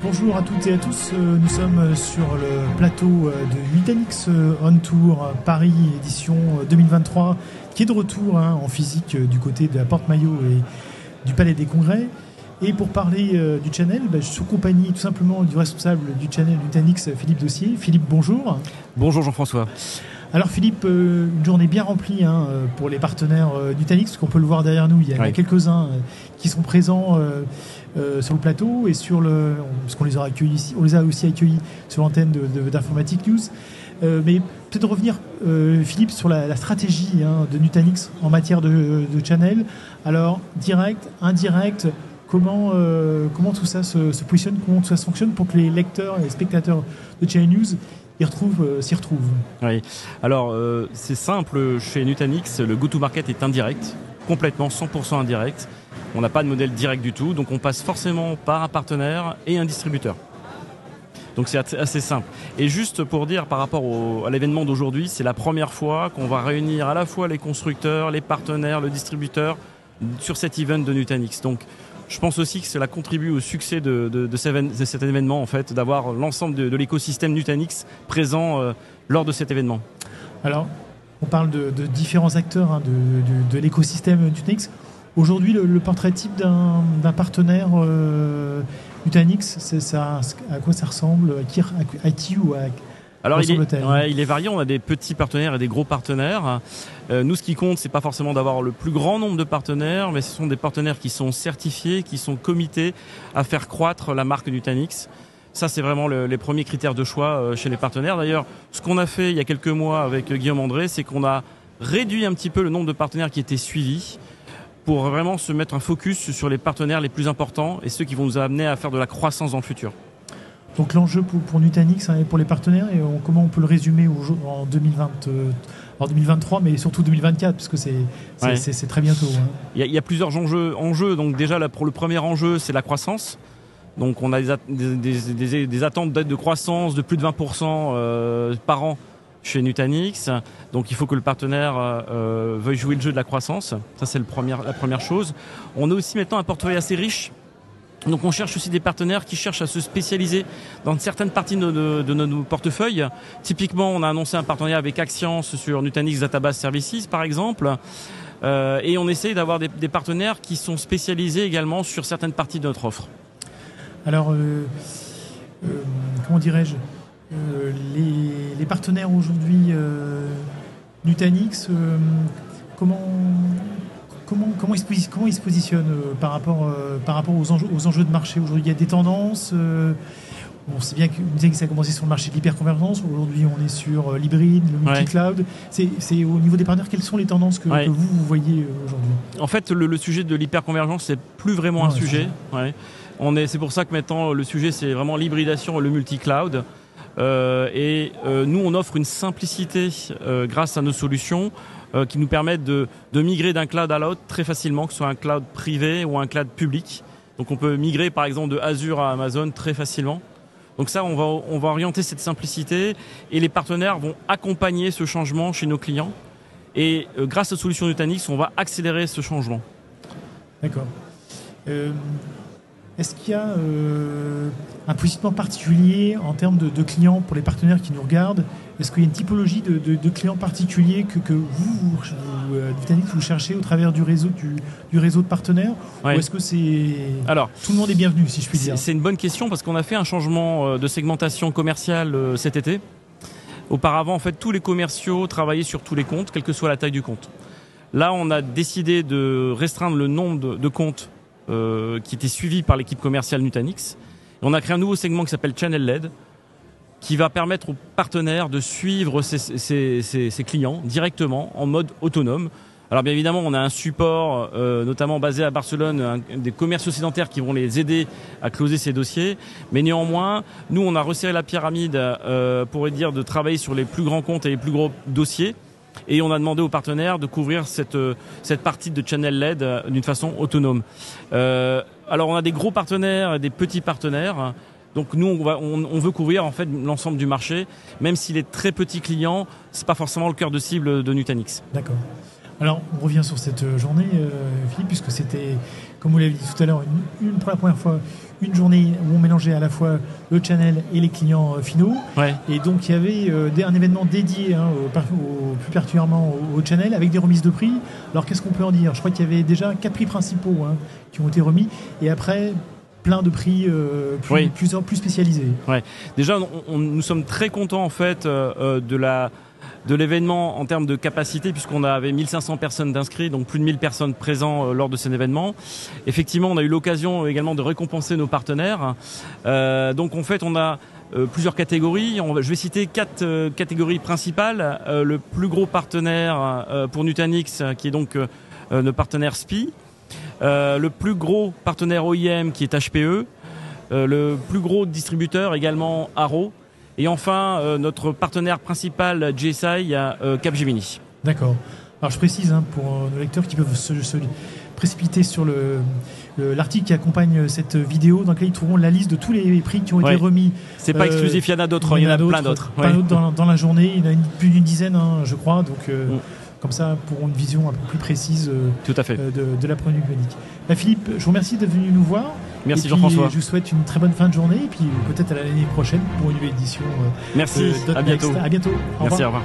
Bonjour à toutes et à tous, nous sommes sur le plateau de Nutanix On Tour Paris édition 2023 qui est de retour en physique du côté de la Porte Maillot et du Palais des Congrès. Et pour parler du channel, je suis en compagnie tout simplement du responsable du channel Nutanix, Philippe Dossier. Philippe, bonjour. Bonjour Jean-François. Alors Philippe, une journée bien remplie pour les partenaires Nutanix, parce qu'on peut le voir derrière nous, il y a quelques-uns qui sont présents sur le plateau et parce qu'on les aura accueillis ici, on les a aussi accueillis sur l'antenne d'Informatique News. Mais peut-être revenir, Philippe, sur la stratégie de Nutanix en matière de channel. Alors, direct, indirect, comment tout ça se positionne, comment tout ça fonctionne pour que les lecteurs et les spectateurs de Channel News s'y retrouvent. Oui. Alors, c'est simple, chez Nutanix, le go-to-market est indirect, complètement 100% indirect. On n'a pas de modèle direct du tout, donc on passe forcément par un partenaire et un distributeur. Donc c'est assez simple. Et juste pour dire par rapport à l'événement d'aujourd'hui, c'est la première fois qu'on va réunir à la fois les constructeurs, les partenaires, le distributeur sur cet event de Nutanix. Donc je pense aussi que cela contribue au succès de cet événement, en fait, d'avoir l'ensemble de l'écosystème Nutanix présent lors de cet événement. Alors, on parle de différents acteurs de l'écosystème Nutanix. Aujourd'hui, le portrait type d'un partenaire Nutanix, à quoi ça ressemble? À qui ou à Alors il est varié, on a des petits partenaires et des gros partenaires. Nous, ce qui compte, c'est pas forcément d'avoir le plus grand nombre de partenaires, mais ce sont des partenaires qui sont certifiés, qui sont comités à faire croître la marque Nutanix. Ça, c'est vraiment les premiers critères de choix chez les partenaires. D'ailleurs, ce qu'on a fait il y a quelques mois avec Guillaume André, c'est qu'on a réduit un petit peu le nombre de partenaires qui étaient suivis pour vraiment se mettre un focus sur les partenaires les plus importants et ceux qui vont nous amener à faire de la croissance dans le futur. Donc l'enjeu pour Nutanix et pour les partenaires, et comment on peut le résumer en 2023, mais surtout 2024, parce que c'est très bientôt. Il y a plusieurs enjeux. Donc déjà, pour le premier enjeu, c'est la croissance. Donc on a des attentes de croissance de plus de 20% par an chez Nutanix. Donc il faut que le partenaire veuille jouer le jeu de la croissance. Ça, c'est la première chose. On a aussi maintenant un portefeuille assez riche. Donc on cherche aussi des partenaires qui cherchent à se spécialiser dans certaines parties de nos portefeuilles. Typiquement, on a annoncé un partenariat avec Axience sur Nutanix Database Services, par exemple. Et on essaye d'avoir des partenaires qui sont spécialisés également sur certaines parties de notre offre. Alors, comment dirais-je, les partenaires aujourd'hui Nutanix, comment ils se positionnent par rapport aux enjeux de marché aujourd'hui? Il y a des tendances. On sait bien que Nutanix a commencé sur le marché de l'hyperconvergence. Aujourd'hui, on est sur l'hybride, le multi-cloud. C'est au niveau des partenaires, quelles sont les tendances que vous voyez aujourd'hui? En fait, le sujet de l'hyperconvergence, c'est plus vraiment un sujet. C'est pour ça que maintenant, le sujet, c'est vraiment l'hybridation et le multi-cloud. Nous, on offre une simplicité grâce à nos solutions qui nous permettent de migrer d'un cloud à l'autre très facilement, que ce soit un cloud privé ou un cloud public. Donc on peut migrer par exemple de Azure à Amazon très facilement. Donc ça, on va orienter cette simplicité et les partenaires vont accompagner ce changement chez nos clients. Et grâce aux solutions Nutanix, on va accélérer ce changement. D'accord. Est-ce qu'il y a un positionnement particulier en termes de clients pour les partenaires qui nous regardent? Est-ce qu'il y a une typologie de clients particuliers que vous Nutanix, vous cherchez au travers du réseau de partenaires? Ou est-ce que tout le monde est bienvenu, si je puis dire? C'est une bonne question parce qu'on a fait un changement de segmentation commerciale cet été. Auparavant, en fait, tous les commerciaux travaillaient sur tous les comptes, quelle que soit la taille du compte. Là, on a décidé de restreindre le nombre de comptes qui était suivi par l'équipe commerciale Nutanix. Et on a créé un nouveau segment qui s'appelle Channel Led, qui va permettre aux partenaires de suivre ses clients directement en mode autonome. Alors bien évidemment, on a un support notamment basé à Barcelone, des commerciaux sédentaires qui vont les aider à closer ces dossiers. Mais néanmoins, nous, on a resserré la pyramide pour dire de travailler sur les plus grands comptes et les plus gros dossiers. Et on a demandé aux partenaires de couvrir cette partie de Channel LED d'une façon autonome. Alors on a des gros partenaires et des petits partenaires. Donc nous, on veut couvrir en fait l'ensemble du marché, même si les très petits clients, c'est pas forcément le cœur de cible de Nutanix. D'accord. Alors on revient sur cette journée, Philippe, puisque c'était comme vous l'avez dit tout à l'heure, pour la première fois, une journée où on mélangeait à la fois le channel et les clients finaux. Ouais. Et donc il y avait un événement dédié plus particulièrement au channel avec des remises de prix. Alors qu'est-ce qu'on peut en dire? Je crois qu'il y avait déjà 4 prix principaux qui ont été remis et après plein de prix plus spécialisés. Ouais. Déjà, nous sommes très contents en fait de l'événement en termes de capacité, puisqu'on avait 1500 personnes d'inscrits, donc plus de 1000 personnes présentes lors de cet événement. Effectivement, on a eu l'occasion également de récompenser nos partenaires. Donc en fait, on a plusieurs catégories. Je vais citer 4 catégories principales. Le plus gros partenaire pour Nutanix, qui est donc notre partenaire SPI. Le plus gros partenaire OEM, qui est HPE. Le plus gros distributeur également Arrow. Et enfin, notre partenaire principal GSI, Capgemini. D'accord. Alors je précise pour nos lecteurs qui peuvent se précipiter sur l'article qui accompagne cette vidéo, dans lequel ils trouveront la liste de tous les prix qui ont été remis. C'est pas exclusif, il y en a d'autres, il y en a plein d'autres. Plein d'autres dans la journée, il y en a plus d'une dizaine, je crois. Donc comme ça, pour une vision un peu plus précise tout à fait. de la produit numérique. Philippe, je vous remercie d'être venu nous voir. Merci Jean-François. Je vous souhaite une très bonne fin de journée et puis peut-être à l'année prochaine pour une nouvelle édition. Merci, à bientôt. À bientôt. Merci, au revoir.